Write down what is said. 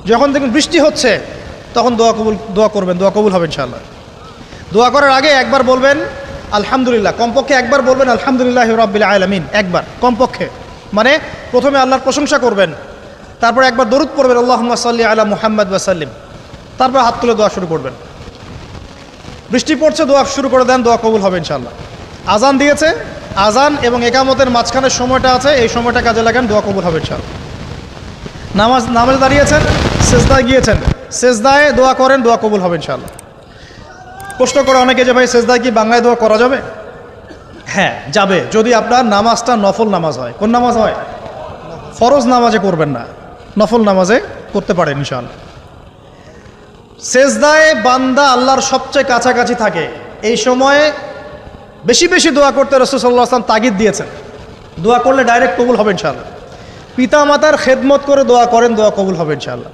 যখন দেখুন বৃষ্টি হচ্ছে তখন দোয়া করবেন, দোয়া কবুল হবে ইনশাআল্লাহ। দোয়া করার আগে একবার বলবেন আলহামদুলিল্লাহ, কমপক্ষে একবার বলবেন আলহামদুলিল্লাহি রাব্বিল আলামিন, একবার কমপক্ষে। মানে প্রথমে আল্লাহর প্রশংসা করবেন, তারপর একবার দরুদ পড়বেন আল্লাহুম্মা সাল্লি আলা মুহাম্মাদ ওয়া সাল্লিম, তারপর হাত তুলে দোয়া শুরু করবেন। বৃষ্টি পড়ছে, দোয়া শুরু করে দেন, দোয়া কবুল হবে ইনশাআল্লাহ। আজান দিয়েছে, আজান এবং একামতের মাঝখানের সময়টা আছে, এই সময়টা কাজে লাগান, দোয়া কবুল হবে ইনশাআল্লাহ। নামাজে দাঁড়িয়েছেন, সেজদায় গিয়েছেন, সেজদায় দোয়া করেন, দোয়া কবুল হবে ইনশাআল্লাহ। প্রশ্ন করে অনেকে যে ভাই সেজদায় কি বাংলায় দোয়া করা যাবে? হ্যাঁ যাবে, যদি আপনার নামাজটা নফল নামাজ হয়। কোন নামাজ হয়? ফরজ নামাজে করবেন না, নফল নামাজে করতে পারেন ইনশাআল্লাহ। সেজদায় বান্দা আল্লাহর সবচেয়ে কাছাকাছি থাকে, এই সময়ে বেশি বেশি দোয়া করতে রাসূল সাল্লাল্লাহু আলাইহি ওয়াসাল্লাম তাগিদ দিয়েছেন। দোয়া করলে ডাইরেক্ট কবুল হবে ইনশাআল্লাহ। পিতা মাতার খেদমত করে দোয়া করেন, দোয়া কবুল হবে ইনশাআল্লাহ।